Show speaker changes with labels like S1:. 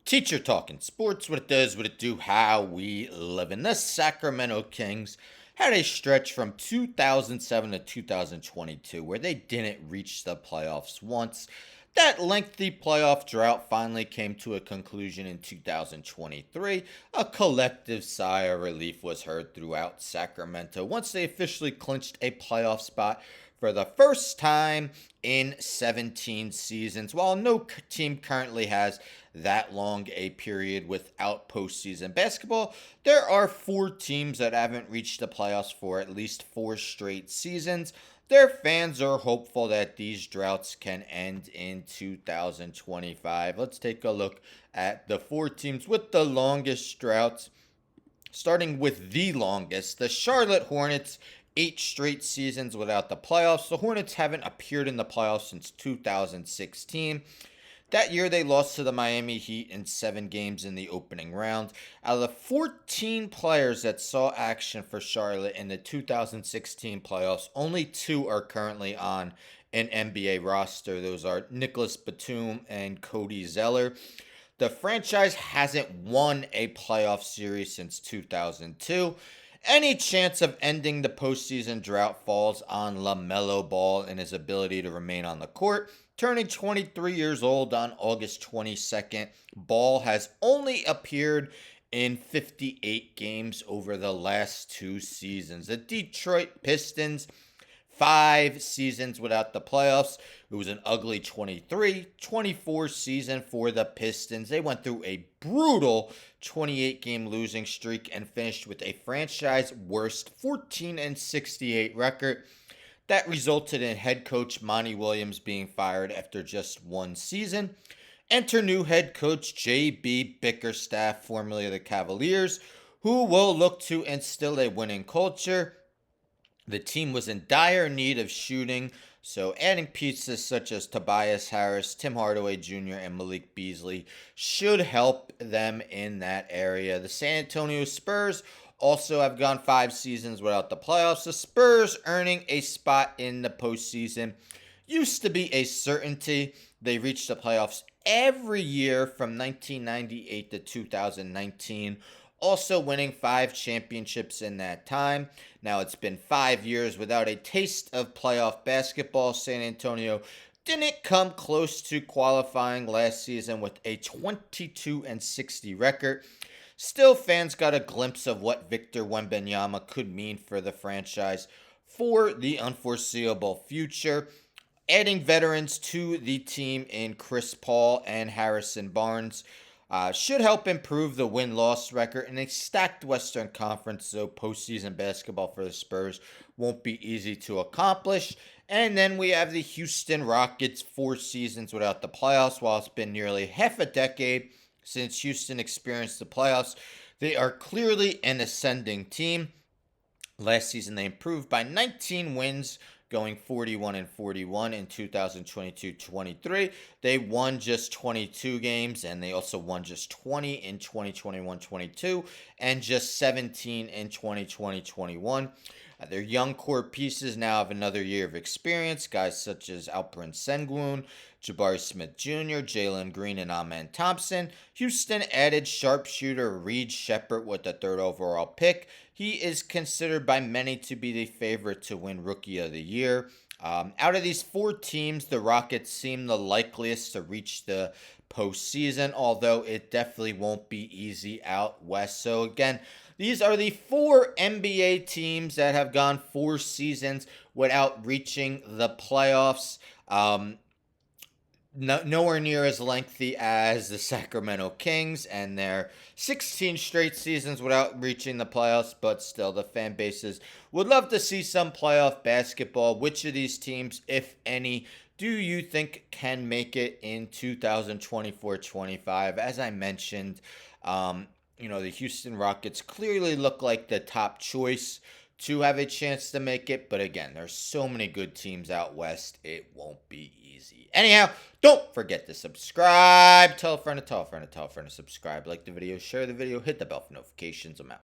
S1: Teacher talking sports, what it does, what it do, how we live. And the Sacramento Kings had a stretch from 2007 to 2022 where they didn't reach the playoffs once. That lengthy playoff drought finally came to a conclusion in 2023. A collective sigh of relief was heard throughout Sacramento once they officially clinched a playoff spot for the first time in 17 seasons. While no team currently has that long a period without postseason basketball, there are four teams that haven't reached the playoffs for at least four straight seasons. Their fans are hopeful that these droughts can end in 2025. Let's take a look at the four teams with the longest droughts. Starting with the longest, the Charlotte Hornets, 8 straight seasons without the playoffs. The Hornets haven't appeared in the playoffs since 2016. That year, they lost to the Miami Heat in 7 games in the opening round. Out of the 14 players that saw action for Charlotte in the 2016 playoffs, only 2 are currently on an NBA roster. Those are Nicholas Batum and Cody Zeller. The franchise hasn't won a playoff series since 2002. Any chance of ending the postseason drought falls on LaMelo Ball and his ability to remain on the court. Turning 23 years old on August 22nd, Ball has only appeared in 58 games over the last 2 seasons. The Detroit Pistons, 5 seasons without the playoffs. It was an ugly 23-24 season for the Pistons. They went through a brutal 28-game losing streak and finished with a franchise worst 14-68 record. That resulted in head coach Monty Williams being fired after just 1 season. Enter new head coach J.B. Bickerstaff, formerly of the Cavaliers, who will look to instill a winning culture. The team was in dire need of shooting, so adding pieces such as Tobias Harris, Tim Hardaway Jr., and Malik Beasley should help them in that area. The San Antonio Spurs also have gone 5 seasons without the playoffs. The Spurs earning a spot in the postseason used to be a certainty. They reached the playoffs every year from 1998 to 2019, also winning 5 championships in that time. Now it's been 5 years without a taste of playoff basketball. San Antonio didn't come close to qualifying last season with a 22-60 record. Still, fans got a glimpse of what Victor Wembanyama could mean for the franchise for the unforeseeable future. Adding veterans to the team in Chris Paul and Harrison Barnes should help improve the win-loss record in a stacked Western Conference, so postseason basketball for the Spurs won't be easy to accomplish. And then we have the Houston Rockets, 4 seasons without the playoffs. While it's been nearly half a decade since Houston experienced the playoffs, they are clearly an ascending team. Last season, they improved by 19 wins, going 41-41 in 2022-23. They won just 22 games, and they also won just 20 in 2021-22, and just 17 in 2020-21. Their young core pieces now have another year of experience. Guys such as Alperen Sengun, Jabari Smith Jr., Jalen Green, and Amen Thompson. Houston added sharpshooter Reed Shepherd with the 3rd overall pick. He is considered by many to be the favorite to win Rookie of the Year. Out of these 4 teams, the Rockets seem the likeliest to reach the postseason, although it definitely won't be easy out west. So again, these are the 4 NBA teams that have gone 4 seasons without reaching the playoffs. Nowhere near as lengthy as the Sacramento Kings and their 16 straight seasons without reaching the playoffs, but still the fan bases would love to see some playoff basketball. Which of these teams, if any, do you think can make it in 2024-25? As I mentioned, the Houston Rockets clearly look like the top choice to have a chance to make it. But again, there's so many good teams out west, it won't be easy. Anyhow, don't forget to subscribe. Tell a friend to tell a friend to tell a friend to subscribe. Like the video, share the video, hit the bell for notifications. I'm out.